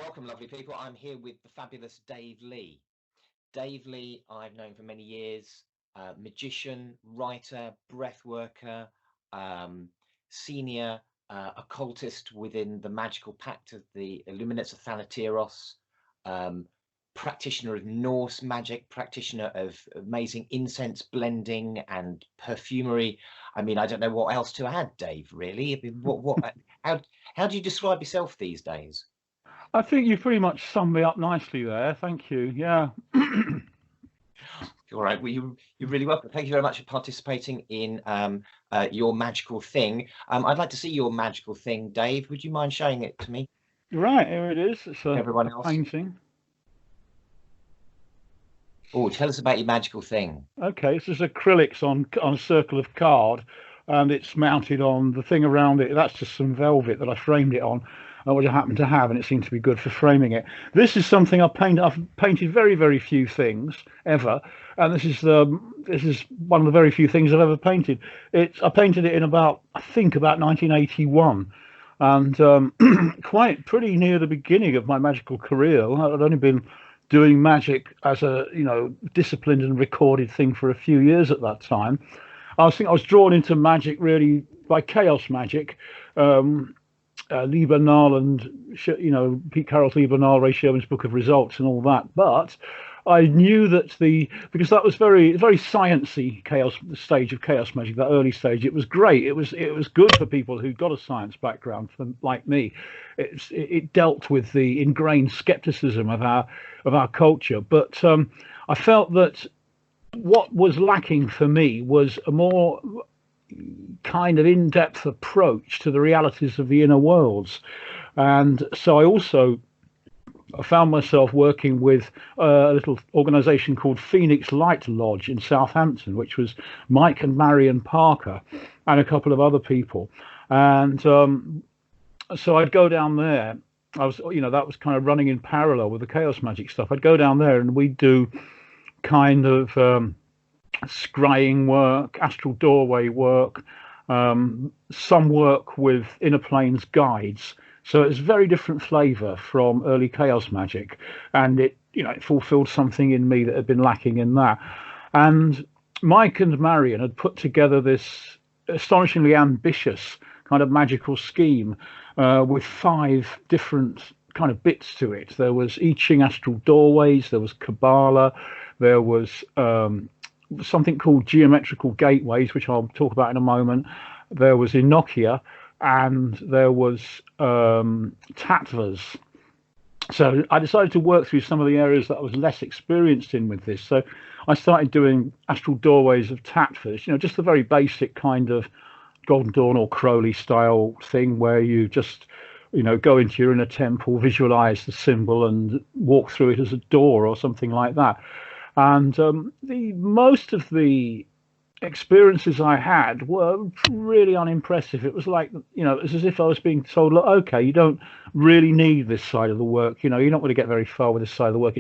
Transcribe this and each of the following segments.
Welcome, lovely people. I'm here with the fabulous Dave Lee. Dave Lee, I've known for many years, magician, writer, breath worker, senior occultist within the magical pact of the Illuminates of Thanateros, practitioner of Norse magic, practitioner of amazing incense blending and perfumery. I mean, I don't know what else to add, Dave, really. I mean, how do you describe yourself these days? I think you pretty much summed me up nicely there. Thank you. Yeah. All right. Well, you're really welcome. Thank you very much for participating in your magical thing. I'd like to see your magical thing, Dave. Would you mind showing it to me? Right, here it is. It's Everyone a else. painting. Oh, tell us about your magical thing. Okay, this is acrylics on a circle of card, and it's mounted on the thing around it. That's just some velvet that I framed it on, which I happen to have, and it seemed to be good for framing it. This is something I've painted very, very few things ever, and this is one of the very few things I've ever painted. I painted it in I think about 1981. And quite pretty near the beginning of my magical career. I'd only been doing magic as a disciplined and recorded thing for a few years at that time. I was drawn into magic really by chaos magic. Lee Bernal and Pete Carroll's Lee Bernal, Ray Sherman's Book of Results and all that. But I knew that because that was very sciencey the stage of chaos magic, that early stage. It was great. It was good for people who got a science background, like me. It dealt with the ingrained skepticism of our culture. But I felt that what was lacking for me was a more kind of in-depth approach to the realities of the inner worlds. And so I found myself working with a little organization called Phoenix Light Lodge in Southampton, which was Mike and Marion Parker and a couple of other people. And so I'd go down there. That was kind of running in parallel with the chaos magic stuff. I'd go down there and we'd do kind of scrying work, astral doorway work, some work with inner planes guides. So it's very different flavour from early chaos magic, and it fulfilled something in me that had been lacking in that. And Mike and Marion had put together this astonishingly ambitious kind of magical scheme with 5 different kind of bits to it. There was I Ching astral doorways, there was Kabbalah, there was something called geometrical gateways, which I'll talk about in a moment. There was Enochia, and there was tattvas. So I decided to work through some of the areas that I was less experienced in with this. So I started doing astral doorways of tattvas, just the very basic kind of Golden Dawn or Crowley style thing where you just go into your inner temple, visualize the symbol and walk through it as a door or something like that. And most of the experiences I had were really unimpressive. It was like, it was as if I was being told, look, okay, you don't really need this side of the work. You're not going to get very far with this side of the work.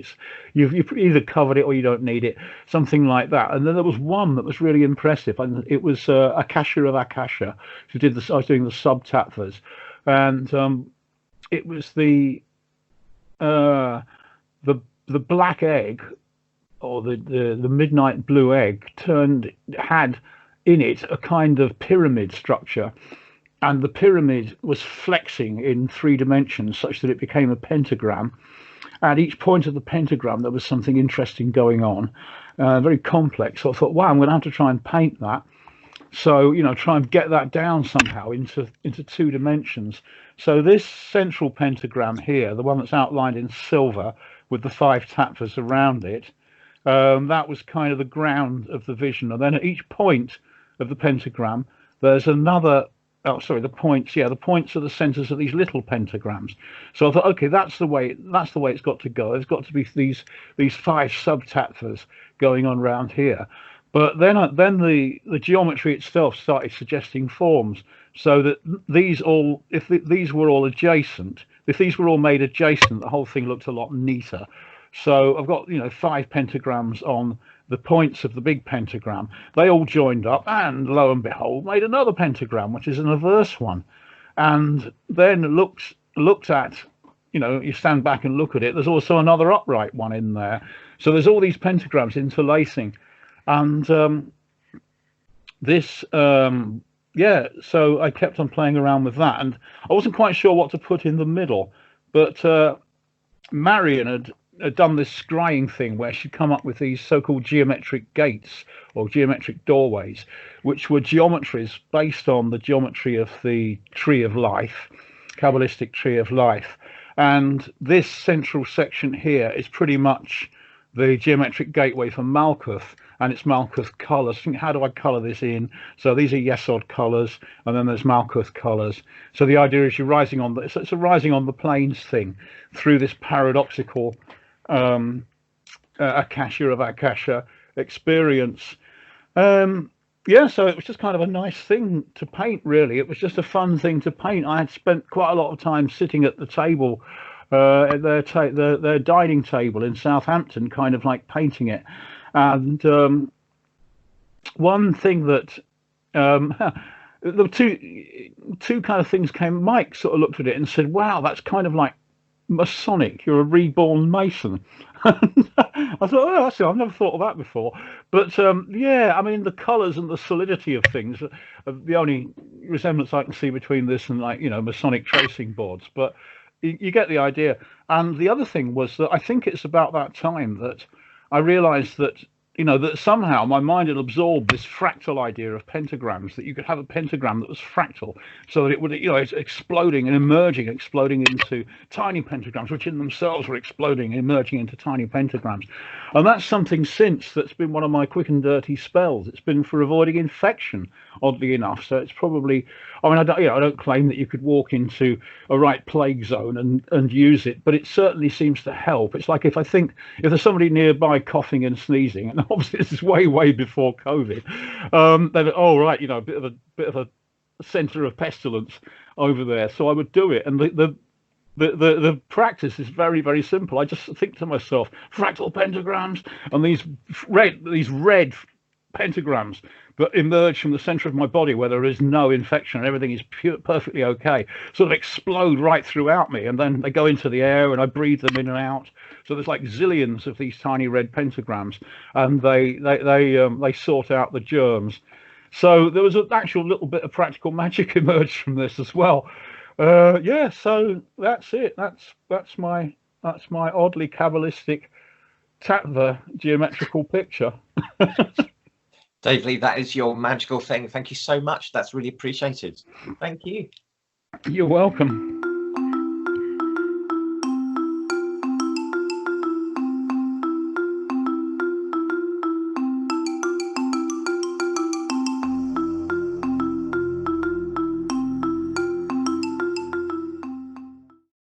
You've either covered it or you don't need it, something like that. And then there was one that was really impressive, and it was Akasha of Akasha, who did this. I was doing the sub tattvas, and it was the black egg, or the midnight blue egg had in it a kind of pyramid structure, and the pyramid was flexing in 3 dimensions such that it became a pentagram. At each point of the pentagram there was something interesting going on, very complex. So I thought, wow, I'm going to have to try and paint that. So try and get that down somehow into 2 dimensions. So this central pentagram here, the one that's outlined in silver with the 5 tattvas around it, that was kind of the ground of the vision. And then at each point of the pentagram, there's another. Oh, sorry, the points. Yeah, the points are the centers of these little pentagrams. So I thought, okay, that's the way it's got to go. There's got to be these 5 sub tattvas going on around here. But then the geometry itself started suggesting forms. So that these were all adjacent, if these were all made adjacent, the whole thing looked a lot neater. So I've got 5 pentagrams on the points of the big pentagram. They all joined up, and lo and behold, made another pentagram, which is an averse one. And then looked at you stand back and look at it, there's also another upright one in there. So there's all these pentagrams interlacing, and yeah, so I kept on playing around with that, and I wasn't quite sure what to put in the middle, but Marion had done this scrying thing where she'd come up with these so-called geometric gates or geometric doorways, which were geometries based on the geometry of the tree of life, Kabbalistic tree of life. And this central section here is pretty much the geometric gateway for Malkuth, and it's Malkuth colors. Think, how do I color this in? So these are Yesod colors, and then there's Malkuth colors. So the idea is you're rising on it's a rising on the planes thing through this paradoxical Akasha of Akasha experience. Yeah, so it was just kind of a nice thing to paint, really. It was just a fun thing to paint. I had spent quite a lot of time sitting at the table, at their dining table in Southampton, kind of like painting it. And one thing that the two kind of things came. Mike sort of looked at it and said, "Wow, that's kind of like Masonic. You're a reborn Mason." I thought, oh, actually, I've never thought of that before. But yeah, I mean, the colours and the solidity of things are the only resemblance I can see between this and, like, Masonic tracing boards. But you get the idea. And the other thing was that I think it's about that time that I realised that that somehow my mind had absorbed this fractal idea of pentagrams, that you could have a pentagram that was fractal, so that it would, it's exploding and emerging, exploding into tiny pentagrams, which in themselves were exploding, emerging into tiny pentagrams. And that's something since that's been one of my quick and dirty spells. It's been for avoiding infection, oddly enough. So it's probably, I mean, I don't claim that you could walk into a right plague zone and use it, but it certainly seems to help. It's like if there's somebody nearby coughing and sneezing, and obviously this is way before COVID, then right, a bit of a center of pestilence over there. So I would do it, and the practice is very simple. I just think to myself, fractal pentagrams, and these red pentagrams that emerge from the center of my body where there is no infection and everything is perfectly okay, sort of explode right throughout me, and then they go into the air and I breathe them in and out. So there's like zillions of these tiny red pentagrams, and they sort out the germs. So there was an actual little bit of practical magic emerged from this as well. Yeah, so that's it. That's my oddly Kabbalistic Tatva geometrical picture. Dave Lee, that is your magical thing. Thank you so much. That's really appreciated. Thank you. You're welcome.